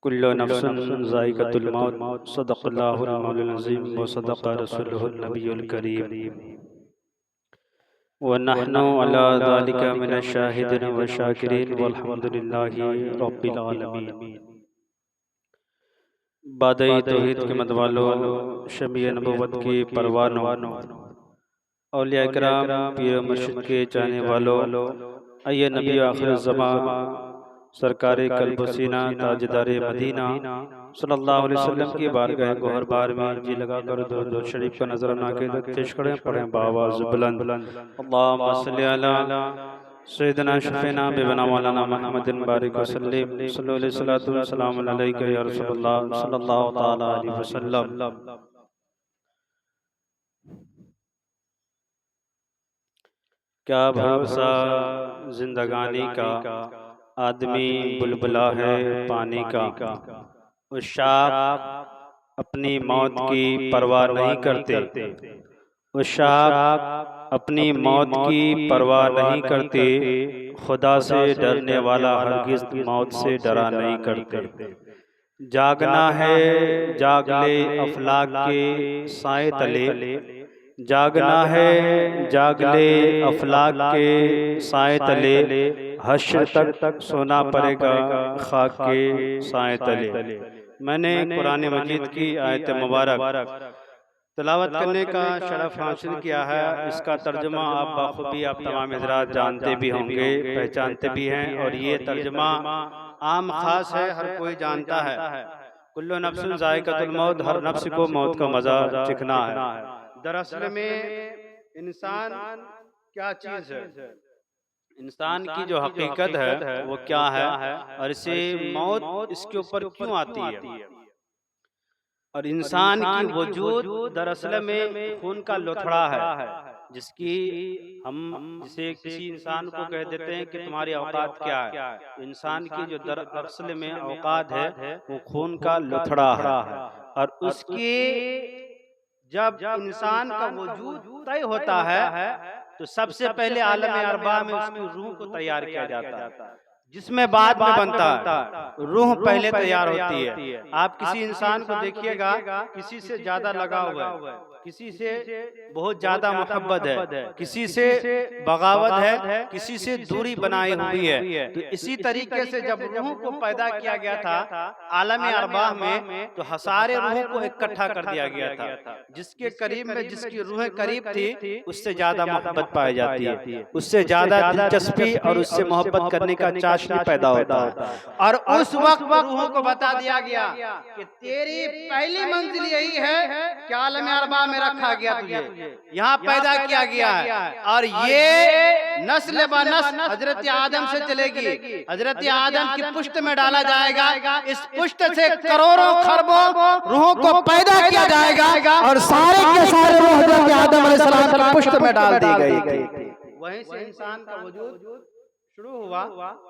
कुल्लु नफ्सिन ज़ाइक़तुल मौत सदक़ल्लाहुल मौलुल अज़ीम व सदक़ रसूलुहुन नबियुल करीम व नहनु अला ज़ालिका मिनश शाहिदीन व शाकिरीन वल्हम्दुलिल्लाहि रब्बिल आलमीन। बादई तौहीद के मतवालों, शमीए नबुव्वत की परवानों, औलिया इकराम, पीर मुर्शिद के चाहने वालों, आइए नबी आखिर ज़मां सरकारे कल्ब-ओ-सीना ताजदारे मदीना सल्लल्लाहु अलैहि वसल्लम की बारगाह गोहर बार में जी लगाकर दुरूद शरीफ का नजराना के पेश करें, पढ़ें बावाज़ बुलंद अल्लाहुम्मा सल्लि अला सय्यिदना शफ़ीना बिबना मौलाना मुहम्मदिन बारिक वसल्लिम सल्लल्लाहु अलैहि सल्लतु वस्सलाम अलैका या रसूलल्लाह सल्लल्लाहु तआला अलैहि वसल्लम। क्या भरोसा जिंदगानी का, आदमी बुलबुला है पानी का। उशाक अपनी मौत की परवाह नहीं करते, उशाक अपनी मौत की परवाह नहीं करते, खुदा से डरने वाला हरगिज़ मौत से डरा नहीं करते। जागना है जाग ले अफलाक के साए तले, जागना है जाग ले अफलाक के साए तले, हश्र तक सोना पड़ेगा खाक के साए तले। मैंने कुरान मजीद की आयत मुबारक तिलावत करने का शरफ हासिल किया है। इसका तर्जुमा आप बाखूबी आप तमाम हज़रात जानते भी होंगे, पहचानते भी हैं, और ये तर्जुमा आम खास है, हर कोई जानता है। कुल्लु नफ्सिन ज़ाइक़तुल मौत, हर नफ्स को मौत का मज़ा चिखना है। दरअसल में इंसान क्या चीज़ है, इंसान की जो हकीकत है वो क्या है, और इसे मौत इसके ऊपर क्यों आती है। और इंसान की वजूद दरअसल में खून का लोथड़ा है, जिसकी हम जिसे किसी इंसान को कह देते हैं कि तुम्हारी औकात क्या है। इंसान की जो दरअसल में औकात है वो खून का लोथड़ा है, और उसकी जब इंसान का वजूद तय होता है तो सबसे पहले आलम अरबा में उसकी रूह को तैयार किया जाता है, जिसमें बाद में बनता है। रूह पहले तैयार होती है। आप किसी इंसान को देखिएगा, किसी से ज्यादा लगाव है, किसी से बहुत ज्यादा मोहब्बत है, किसी से बगावत है, किसी से दूरी बनाई हुई है। तो इसी तरीके से जब रूह को पैदा किया गया था आलम अरबाह में, तो हसारे रूह को इकट्ठा कर दिया गया था। जिसके करीब में जिसकी रूह करीब थी उससे ज्यादा मोहब्बत पाई जाती है, उससे ज्यादा दिलचस्पी और उससे मोहब्बत करने का चाशनी पैदा होता है। और उस वक्त रूह को बता दिया गया कि तेरी पहली मंजिल यही है कि आलम अरबा में रखा गया, तुझे यहाँ पैदा किया गया है, और ये नस्ल ब नस्ल हजरत आदम से चलेगी। हजरत आदम की पुश्त में डाला जाएगा, इस पुश्त से करोड़ों खरबों रूहों को पैदा किया जाएगा, और सारे के सारे रूह हजरत आदम अलैहिस्सलाम की पुश्त में डाल दी गई। वहीं से इंसान का वजूद शुरू हुआ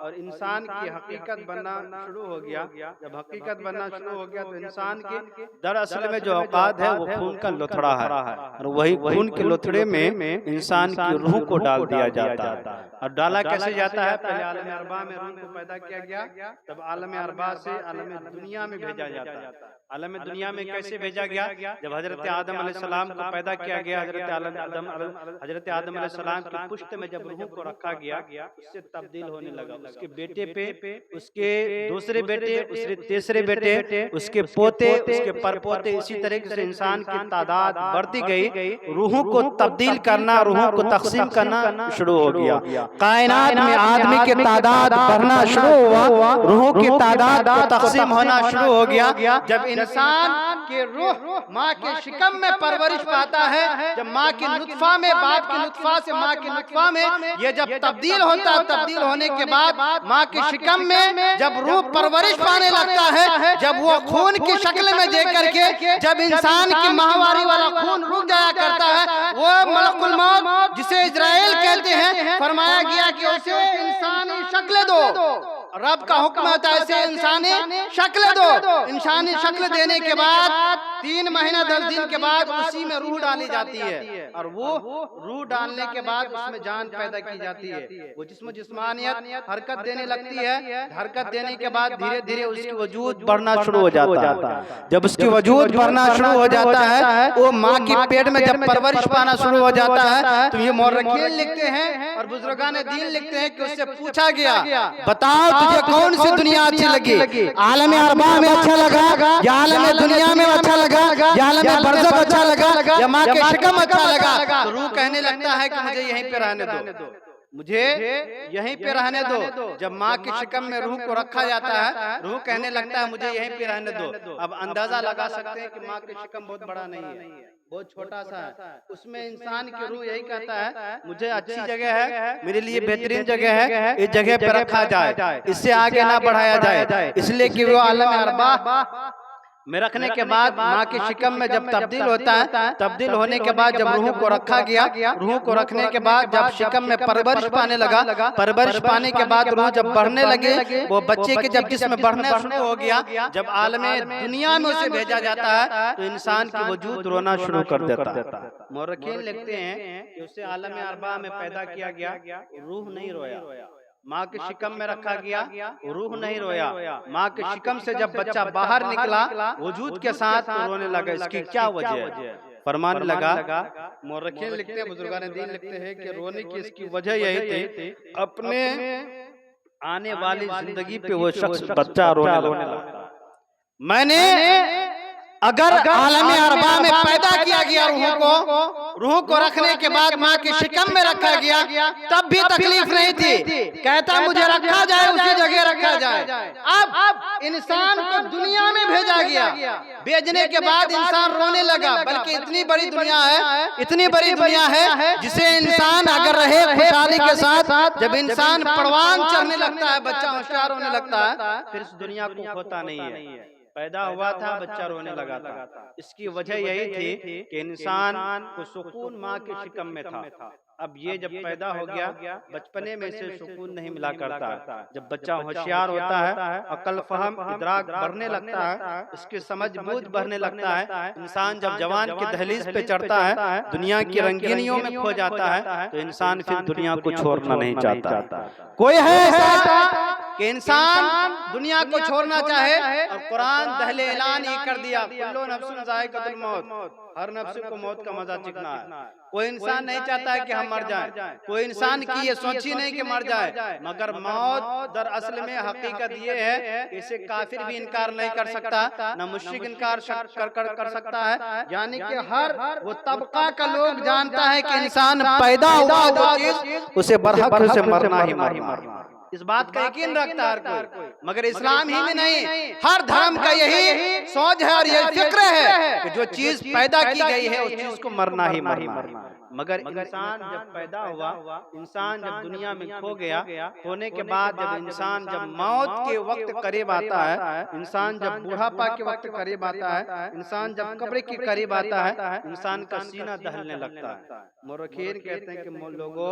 और इंसान की हकीकत बनना शुरू हो गया। जब हकीकत बनना शुरू हो गया तो इंसान की दरअसल में जो औकात है वो खून का लोथड़ा है, और वही खून के लोथड़े में इंसान की रूह को डाल दिया जाता है। और डाला कैसे जाता है, पहले आलम अरबा में रूह को पैदा किया गया, तब आलम अरबा से आलम दुनिया में भेजा जाता है। आलम दुनिया में कैसे भेजा गया, जब हजरत आदम अलैहिस्सलाम को पैदा किया गया, हजरत आदम अलैहिस्सलाम की पुश्त में जब रूह को रखा गया, उससे तब्दील होने लगा। उसके बेटे पे, उसके दूसरे बेटे, उसके तीसरे बेटे, उसके पोते, उसके परपोते, इसी तरीके से इंसान की तादाद बढ़ती गई। रूहों को तब्दील करना, रूहों को तकसीम करना शुरू हो गया। कायनात में आदमी की तादाद बढ़ना शुरू हुआ, रूहों की तादाद को तकसीम होना शुरू हो गया। जब इंसान के रूह माँ के शिकम में परवरिश पाता है, जब माँ के नुत्फा में, बाप के नुत्फा से माँ के नुत्फा में ये जब तब्दील होता है, तब्दील होने के बाद माँ के शिकम में जब रूह परवरिश पाने लगता है, जब वो खून की शक्ल में दे करके जब इंसान की माहवारी वाला खून रुक जाया करता है, वो मलकुल मौत जिसे इजराइल कहते हैं, फरमाया गया कि उसे इंसानी शक्ल दो। रब का हुक्म होता है इसे इंसानी शक्ल दो। इंसानी शक्ल देने के बाद 3 महीना 10 दिन के बाद उसी में रूह डाली जाती है, और वो रूह डालने के बाद उसमें जान पैदा की जाती है। वो जिस्मानियत हरकत देने लगती है। हरकत देने के बाद धीरे धीरे उसकी वजूद बढ़ना शुरू हो जाता है। जब उसकी वजूद बढ़ना शुरू हो जाता है, वो माँ की पेट में जब परवरिश पाना शुरू हो जाता है, तो ये मौरखीन लिखते हैं और बुजुर्गान दीन लिखते हैं कि उससे पूछा गया, बताओ तुझे कौन सी दुनिया अच्छी लगी? आलम अरबा में अच्छा लगा, या आलम दुनिया में अच्छा लगा, या आलम बरज़ख अच्छा लगा, या माँ के शिकम अच्छा लगा? तो रूह कहने लगता है कि मुझे यहीं पे रहने दो, मुझे यहीं पे रहने दो। जब माँ के शिकम में रूह को रखा जाता है, रूह कहने लगता है मुझे यहीं पे रहने दो। अब अंदाजा लगा सकते हैं कि माँ के शिकम बहुत बड़ा नहीं है, बहुत छोटा सा है। उसमें इंसान की रूह यही कहता है मुझे अच्छी जगह है, मेरे लिए बेहतरीन जगह है, इस जगह पे रखा जाए, इससे आगे ना बढ़ाया जाए। इसलिए कि वो आलम अरबा में रखने के बाद माँ के शिकम में जब तब्दील होता है, तब्दील होने के बाद जब रूह को रखा गया, रूह को रखने के बाद जब शिकम में परवरिश पाने लगा, परवरिश पाने के बाद रूह जब बढ़ने लगे, वो बच्चे के जब जिस्म बढ़ने शुरू हो गया, जब आलमे दुनिया में उसे भेजा जाता है, तो इंसान की वजूद रोना शुरू कर देता है। मौरखीन लिखते हैं कि उसे आलम अरबा में पैदा किया गया, रूह नहीं रोया। माँ के शिकम में रखा गया, रूह नहीं रोया। माँ के शिकम से जब बच्चा बाहर निकला वजूद के साथ, तो रोने लगा। इसकी क्या वजह है? फरमाने लगा, मौरखीन लिखते हैं, बुजुर्गान दीन लिखते हैं कि रोने की इसकी वजह यही थी, अपने आने वाली जिंदगी पे वो शख्स बच्चा रोने लगा। मैंने अगर आलम अरबा में पैदा किया गया रूह को रखने के बाद माँ के शिकम में रखा गया, तब भी तकलीफ नहीं थी। कहता मुझे रखा जाए, उसी जगह रखा जाए। अब इंसान को दुनिया में भेजा गया, भेजने के बाद इंसान रोने लगा। बल्कि इतनी बड़ी दुनिया है, इतनी बड़ी दुनिया है जिसे इंसान अगर रहे खुशहाली के साथ, जब इंसान परवान चढ़ने लगता है, बच्चा होशियार होने लगता है, फिर इस दुनिया को खोता नहीं है। पैदा हुआ था, बच्चा रोने लगा था। इसकी वजह यही थी कि इंसान को सुकून माँ के शिकम में था। अब ये जब पैदा हो गया, बचपने में से सुकून नहीं मिला करता। जब बच्चा होशियार होता है, अकल फहम इदराक बढ़ने लगता है, इसकी समझ बूझ बढ़ने लगता है, इंसान जब जवान की दहलीज पे चढ़ता है, दुनिया की रंगीनियों में खो जाता है, तो इंसान फिर दुनिया को छोड़ना नहीं चाहता। कोई है ऐसा कि इंसान दुनिया को छोड़ना चाहे? और कुरान दहले ऐलान ये कर दिया, कुल्लु नफ्सिन ज़ाइक़तुल मौत, हर नफ्स को मौत का मजा चिखना है। कोई इंसान नहीं चाहता है कि हम मर जाएं, कोई इंसान की ये सोच ही नहीं कि मर जाए। मगर मौत दरअसल में हकीकत ये है, इसे काफिर भी इनकार नहीं कर सकता, न मुश्रिक इनकार कर सकता है। यानी कि हर वो तबका का लोग जानता है कि इंसान पैदा हुआ जो चीज उसे बरहक उसे मरना ही मरना, इस बात का यकीन रखता है हर कोई। मगर इस्लाम ही में नहीं, हर धर्म का यही सोच है और यही फिक्र है कि जो चीज पैदा की गई है उस चीज को मरना ही मरना। मगर इंसान जब पैदा हुआ, इंसान जब दुनिया में खो गया, खोने के बाद जब इंसान जब मौत के वक्त करीब आता है, इंसान जब बुढ़ापा के वक्त करीब आता है, इंसान जब कब्र के करीब आता है, इंसान का सीना दहलने लगता है। मौरखीन कहते हैं कि लोगों,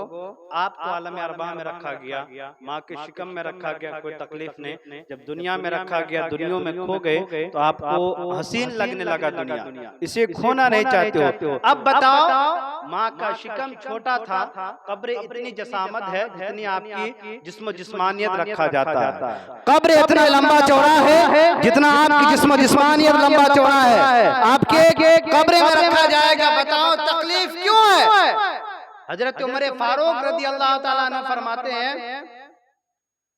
आपको आलम अरबा में रखा गया, माँ के शिकम में रखा गया, कोई तकलीफ नहीं। जब दुनिया में रखा गया, दुनिया में खो गए, तो आपको हसीन लगने लगा दुनिया, इसे खोना नहीं चाहते हो। अब बताओ, माँ का शिकम छोटा था, कब्र इतनी जसामत है जितनी आपकी जिस्मानियत रखा जाता है। कब्र इतना लंबा चौड़ा है जितना आपकी जिस्मानियत लंबा चौड़ा है, आपके कब्र में रखा जाएगा। बताओ तकलीफ क्यों है? हजरत उमर फारूक रज़ी अल्लाह ताला अन्हु फरमाते हैं,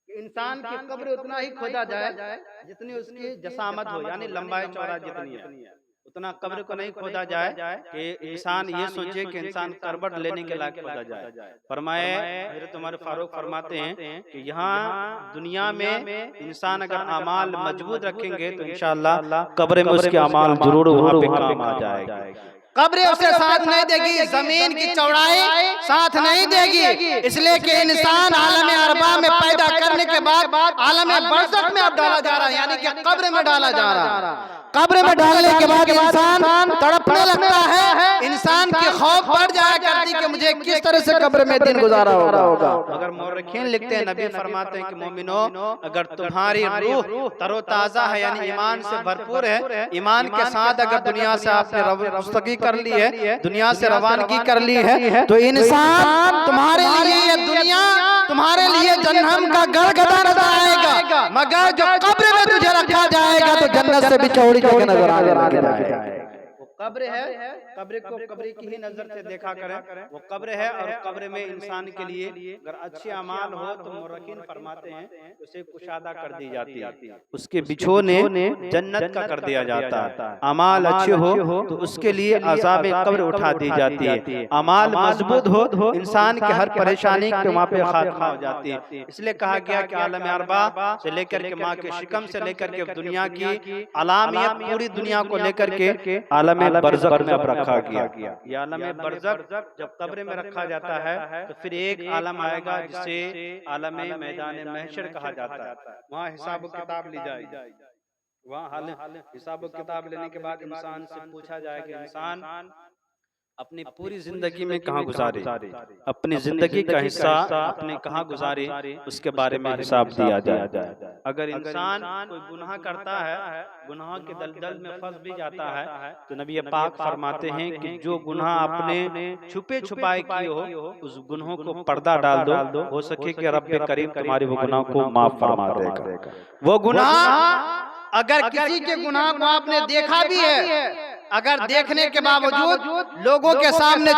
इंसान की कब्र उतना ही खोदा जाए जितनी उसकी जसामत हो, यानी लंबाई चौड़ा जितनी है, उतना कब्र को नहीं खोदा जाए कि इंसान ये सोचे कि इंसान करबट लेने के लायक खोदा जाए। फरमाए हज़रत उमर फारूक फरमाते हैं कि यहाँ दुनिया में इंसान अगर अमाल मजबूत रखेंगे तो इंशाअल्लाह कब्र में उसके अमाल जरूर वहाँ पे काम आ जाएगा। कब्र उसे साथ नहीं देगी, जमीन की चौड़ाई साथ नहीं देगी। इसलिए कि इंसान आलम अरबा में पैदा करने के बाद आलम बरज़ख में अब डाला जा रहा है, यानी कि कब्र में डाला जा रहा है। कब्र में डालने के बाद इंसान तड़पने लगता है, इंसान की खौफ बढ़ जाया करती कि कि मुझे किस तरह से कब्र में दिन गुजारा होगा। मगर मौरखीन लिखते हैं, नबी फरमाते हैं कि मोमिनो, अगर तुम्हारी रूह तरोताजा है यानी ईमान से भरपूर है, ईमान के साथ अगर दुनिया से आपने रुस्तगी कर ली है, दुनिया से रवानगी कर ली है, तो इंसान तुम्हारे लिए ये दुनिया तुम्हारे लिए जन्नत का गड़गड़ा नजर आएगा, मगर जो कब्र में तुझे रखा जाएगा तो जन्नत से भी चौड़ी चौड़ी नजर आएगा। वो कब्र है, कब्र को कब्र की ही नजर से देखा करें, वो कब्र है। और कब्र में इंसान के लिए अगर अच्छे अमाल हो तो मुर्रखीन फरमाते हैं उसे कुशादा कर दी जाती है, उसके बिछोने जन्नत का कर दिया जाता है। अमाल अच्छे हो तो उसके लिए अज़ाब कब्र उठा दी जाती है। अमाल मजबूत हो इंसान के हर परेशानी के वहाँ पे खात्मा हो जाती है। इसलिए कहा गया कि आलम अरबा से लेकर के माँ के शिकम से लेकर के दुनिया की अलामियत पूरी दुनिया को लेकर के आलम बरज़ख में अब रखा गया। ये आलम बरज़ख जब कब्र में रखा जाता है तो फिर एक आलम आएगा जिसे आलम मैदान महशर कहा जाता है। वहाँ हिसाब किताब ली जाएगी। वहाँ हिसाब किताब लेने के बाद इंसान से पूछा जाएगा, इंसान अपनी पूरी जिंदगी में कहाँ गुजारे, अपनी जिंदगी का हिस्सा अपने कहाँ गुजारे, उसके बारे में हिसाब दिया जाए। अगर इंसान कोई गुनाह करता है, गुनाह के दलदल में फंस भी जाता है, तो नबी पाक फरमाते हैं कि जो गुनाह आपने छुपे छुपाए किए हो, उस गुनाहों को पर्दा डाल दो, हो सके कि रब्बे करीम तुम्हारे वो गुनाह को माफ फरमा देगा। वो गुनाह अगर किसी के गुनाह को आपने देखा भी है, अगर देखने के बावजूद लोगों के सामने